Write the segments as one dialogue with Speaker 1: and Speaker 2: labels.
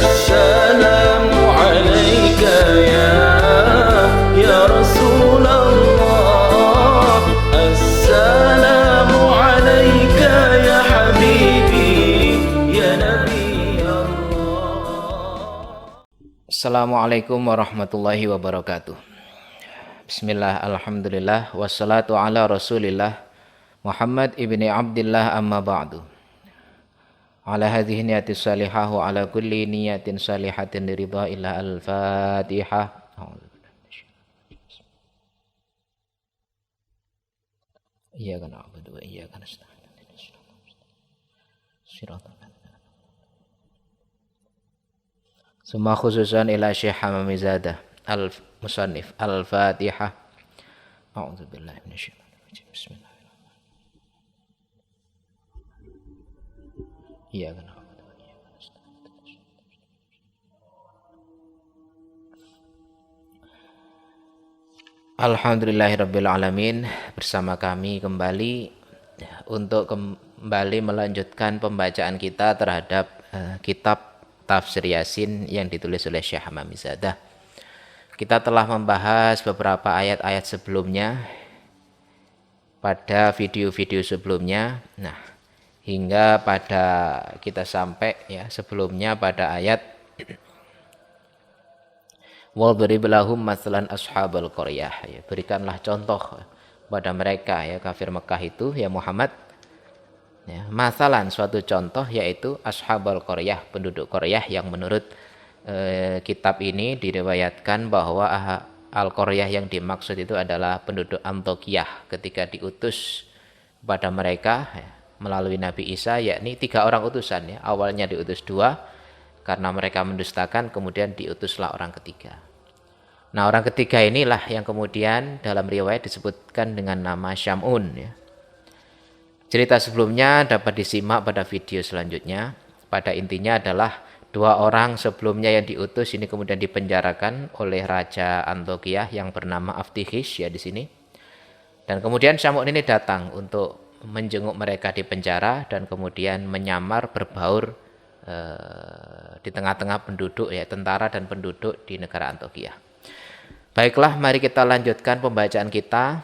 Speaker 1: السلام عليك يا رسول الله السلام عليك يا حبيبي يا نبي الله.
Speaker 2: Assalamualaikum warahmatullahi wabarakatuh. Bismillah, alhamdulillah, wassalatu ala rasulillah Muhammad ibni Abdillah amma ba'du. Ala hadhihi niyati salihah wa ala kulli niyatin salihatin liridha illa al-fatihah. Iyyaka na'budu wa iyyaka nasta'in. Summa khususan ila Syekh Hamami Zadah al-Musannif al-Fatihah. A'udzubillahi minasyaitonir rajim. Bismillahirrahmanirrahim. Iyyaka na'budu wa iyyaka nasta'in. Alhamdulillahirabbil alamin. Bersama kami kembali untuk kembali melanjutkan pembacaan kita terhadap kitab Tafsir Yasin yang ditulis oleh Syekh Hamami Zadah. Kita telah membahas beberapa ayat-ayat sebelumnya pada video-video sebelumnya. Nah, hingga pada kita sampai ya sebelumnya pada ayat Wadrib lahum mathalan ashabal qaryah, ya, berikanlah contoh pada mereka ya kafir Mekah itu ya Muhammad, ya, masalan suatu contoh yaitu ashabal qaryah, penduduk Qaryah yang menurut kitab ini diriwayatkan bahwa al-qaryah yang dimaksud itu adalah penduduk Antiokhia ketika diutus kepada mereka ya, melalui Nabi Isa, yakni 3 orang utusan ya. Awalnya diutus 2 karena mereka mendustakan, kemudian diutuslah orang ketiga. Nah, orang ketiga inilah yang kemudian dalam riwayat disebutkan dengan nama Syamun ya. Cerita sebelumnya dapat disimak pada video selanjutnya. Pada intinya adalah 2 orang sebelumnya yang diutus ini kemudian dipenjarakan oleh Raja Antiokhia yang bernama Aftikhis ya di sini. Dan kemudian Syamun ini datang untuk menjenguk mereka di penjara dan kemudian menyamar berbaur di tengah-tengah penduduk ya, tentara dan penduduk di negara Antiokhia. Baiklah, mari kita lanjutkan pembacaan kita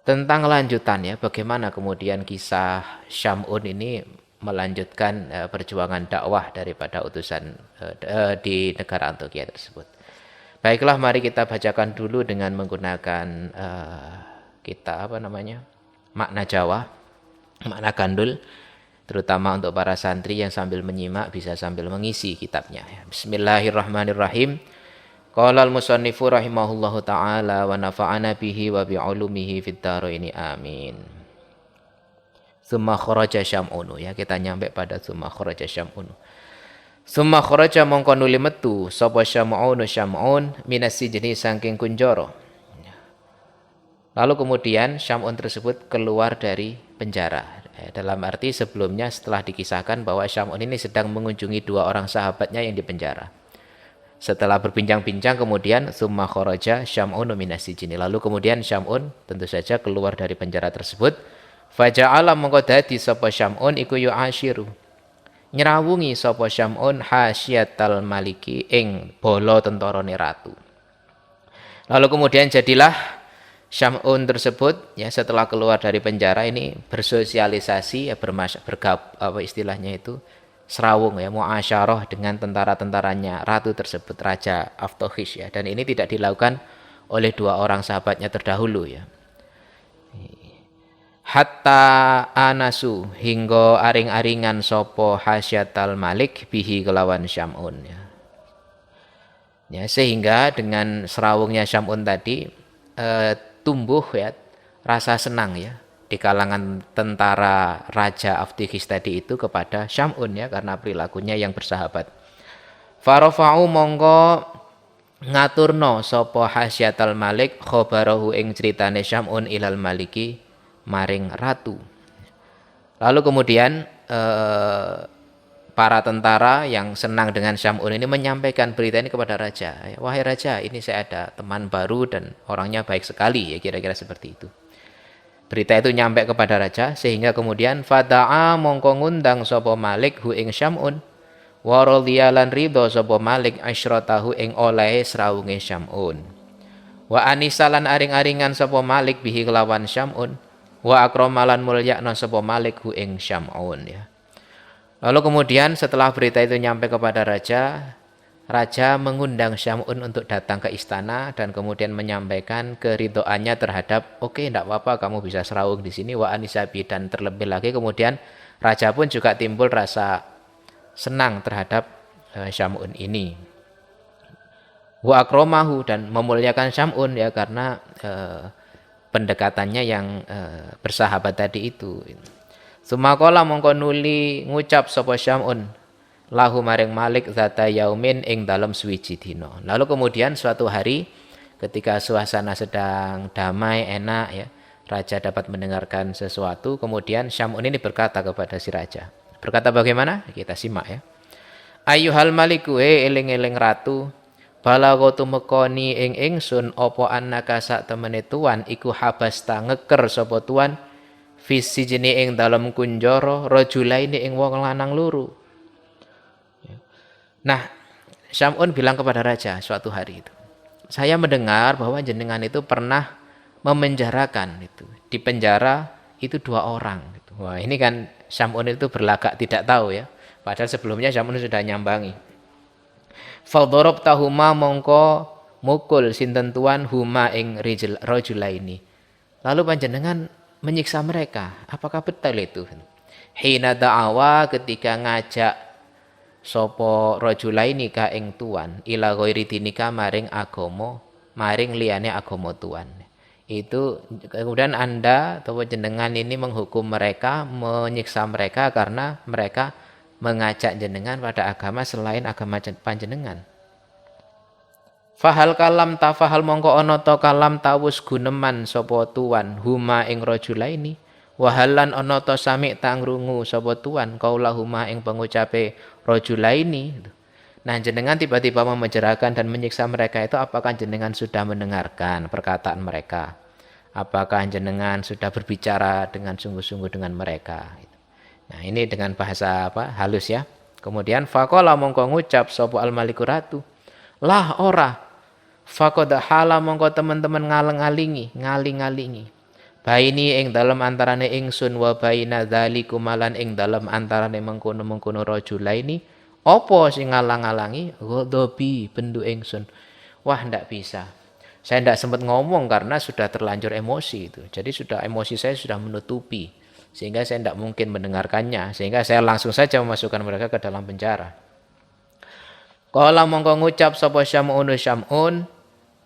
Speaker 2: tentang lanjutan ya, bagaimana kemudian kisah Syamun ini melanjutkan perjuangan dakwah daripada utusan di negara Antiokhia tersebut. Baiklah, mari kita bacakan dulu dengan menggunakan kita makna Jawa, makna gandul, terutama untuk para santri yang sambil menyimak bisa sambil mengisi kitabnya. Bismillahirrahmanirrahim. Qala al-musannifu rahimahullahu taala wa nafa'ana bihi wa bi'ulumihi fid dharaini amin. Tsumma kharaja Syam'un, ya, kita nyampe pada tsumma kharaja Syam'un. Tsumma kharaja mongko nuli metu sapa Syam'un minas sijni saking kunjara. Lalu kemudian Syamun tersebut keluar dari penjara. Dalam arti sebelumnya setelah dikisahkan bahwa Syamun ini sedang mengunjungi 2 orang sahabatnya yang dipenjara. Setelah berbincang-bincang kemudian summa kharaja Syamun minas sijni. Lalu kemudian Syamun tentu saja keluar dari penjara tersebut. Faja'ala mongko dadi sapa Syamun iku yu'ashiru. Nyrawungi sapa Syamun hasyiatal maliki ing bala tentarane ratu. Lalu kemudian jadilah Syamun tersebut ya setelah keluar dari penjara ini bersosialisasi ya, istilahnya itu serawung ya, muasyarah dengan tentara-tentaranya ratu tersebut, Raja Aftokhis ya, dan ini tidak dilakukan oleh 2 orang sahabatnya terdahulu ya. Hatta anasu hingga aring-aringan sopo hasyatal malik bihi kelawan Syamun ya. Ya, sehingga dengan serawungnya Syamun tadi tumbuh ya rasa senang ya di kalangan tentara Raja Aftikhis tadi itu kepada Syamun ya, karena perilakunya yang bersahabat. Farafa'u mongko ngaturno sapa hasyatal malik khabarahu ing critane Syamun ilal maliki maring ratu. Lalu kemudian para tentara yang senang dengan Syamun ini menyampaikan berita ini kepada raja. Wahai raja, ini saya ada teman baru dan orangnya baik sekali ya, kira-kira seperti itu. berita itu nyampe kepada raja sehingga kemudian fada'a mongko ngundang sapa Malik hu ing Syam'un wa radhiyalan ridho sapa Malik asyratahu ing olehe srawunge Syam'un wa anisalan aring-aringan sapa Malik bihi kelawan Syam'un wa akramalan mulyakna sapa Malik hu ing Syam'un ya. Lalu kemudian setelah berita itu nyampe kepada raja, raja mengundang Syam'un untuk datang ke istana dan kemudian menyampaikan keridhoannya terhadap oke, tidak apa-apa kamu bisa serawung di sini wa anisabi, dan terlebih lagi kemudian raja pun juga timbul rasa senang terhadap Syam'un ini. Wa akramahu, dan memuliakan Syam'un ya karena pendekatannya yang bersahabat tadi itu. Sumakola mongko nuli ngucap sapa Syam'un lahu maring Malik zata yaumin ing dalem suwiji dina. Lalu kemudian suatu hari ketika suasana sedang damai enak ya, raja dapat mendengarkan sesuatu, kemudian Syam'un ini berkata kepada si raja. Berkata bagaimana? Kita simak ya. Ayyuhal maliku eling-eling ratu, balaghatu mekoni ing ingsun apa annaka sak temene tuan iku habasta ngeker sapa tuan visi jeni ing dalam kunjara rajulaini ing wong lanang loro. Nah, Syam'un bilang kepada raja suatu hari itu, saya mendengar bahwa jenengan itu pernah memenjarakan itu, di penjara itu 2 orang. Gitu. Wah, ini kan Syam'un itu berlagak tidak tahu ya, padahal sebelumnya Syam'un sudah nyambangi. Fadharabtahuma mongko mukul sinten tuan huma ing rajulaini. Lalu panjenengan menyiksa mereka. Apakah betul itu? Hina da'awa, ketika ngajak sapa rajulaini ka ing tuan ila ghairi dinika maring agama, maring liyane agama tuan. Itu kemudian Anda atau jenengan ini menghukum mereka, menyiksa mereka karena mereka mengajak jenengan pada agama selain agama panjenengan. Fahal kalam tafahal mongko ana ta kalam tawus guneman sapa tuan huma ing rajulaini wahalan ana ta sami tangrungu sapa tuan qaulahuma ing pengucape rajulaini. Nah, jenengan tiba-tiba memenjarakan dan menyiksa mereka itu, apakah jenengan sudah mendengarkan perkataan mereka? Apakah jenengan sudah berbicara dengan sungguh-sungguh dengan mereka? Nah, ini dengan bahasa halus ya. Kemudian faqala mongko ngucap sapa al-maliku ratu, lah ora. Faqad hala mongko teman-teman ngaling-alingi. Baini ing dalam antarane ingsun wa baina dzalikum malan ing dalam antarane mengkono-mengkono rajulaini apa sing ngalang-alangi ghadabi bendu ingsun. Wah, ndak bisa. Saya ndak sempat ngomong karena sudah terlanjur emosi itu. Jadi emosi saya sudah menutupi sehingga saya ndak mungkin mendengarkannya, sehingga saya langsung saja memasukkan mereka ke dalam penjara. Qala mongko ngucap sapa Syam'un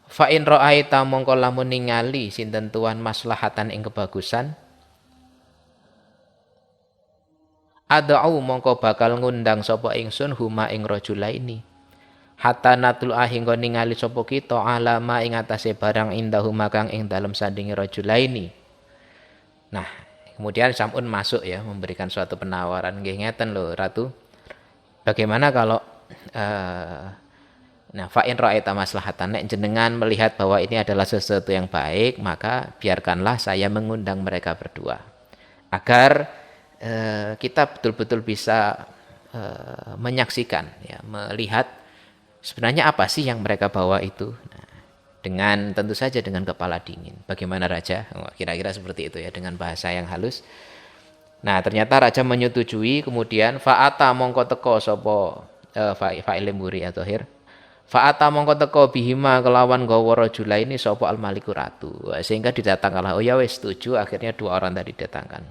Speaker 2: fa in ra'aita mongko lamun ningali sinten tuan maslahatan ing kebagusan ad'u mongko bakal ngundang sapa ingsun huma ing rajulaini hatta natul ahinggo ningali sapa kita alama ing atase barang indahuma kang ing dalem sandinge rajulaini. Nah, kemudian Syam'un masuk ya, memberikan suatu penawaran. Nggih ngeten lho Ratu. Bagaimana kalau nah fa in ra'aita maslahatan, nek jenengan melihat bahwa ini adalah sesuatu yang baik, maka biarkanlah saya mengundang mereka berdua agar kita betul-betul bisa menyaksikan ya, melihat sebenarnya apa sih yang mereka bawa itu. Nah, dengan tentu saja dengan kepala dingin. Bagaimana raja? Kira-kira seperti itu ya, dengan bahasa yang halus. Nah, ternyata raja menyetujui. Kemudian fa'ata mongko teko sapa fa'il muri atau akhir. Fa'ata mongko teko bihima kelawan gawa rajulaini sapa al-maliku ratu. Sehingga didatangkanlah. Oh ya wis setuju, akhirnya 2 orang tadi didatangkan.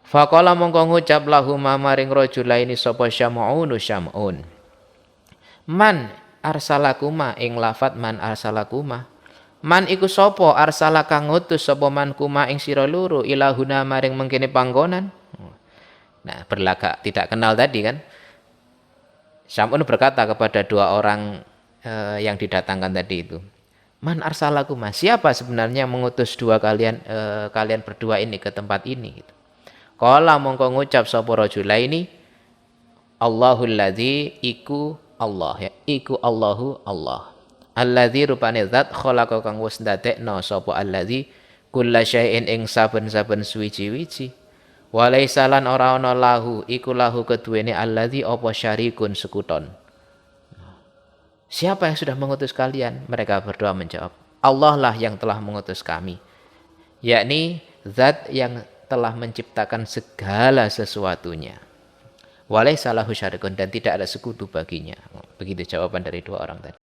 Speaker 2: Faqala mongko ngucap lahuma maring rajulaini sapa Syam'un. Man arsalakuma ing lafat man arsalakuma. Man iku sapa arsalaka ngutus sapa man kuma ing sira loro ilahuna maring mengkene panggonan. Nah, berlagak tidak kenal tadi kan. Syam'un berkata kepada 2 orang yang didatangkan tadi itu, man arsalakuma, siapa sebenarnya mengutus kalian berdua ini ke tempat ini gitu. Qala mongko ngucap sapa rajulaini Allahul ladzi iku Allah ya, iku Allahu Allah. Alladzi rupane zat khalaqa kang wis ndadekno sapa alladzi kulla syai'in ing saben-saben suwiji-wiji. Walaisa lan ora ana lahu iku lahu keduwene alladzi apa syarikun sekuton. Siapa yang sudah mengutus kalian? Mereka berdua menjawab, Allah lah yang telah mengutus kami. Yakni zat yang telah menciptakan segala sesuatunya. Walaisa lahu syarikun, dan tidak ada sekutu baginya. Begitu jawaban dari dua orang tadi.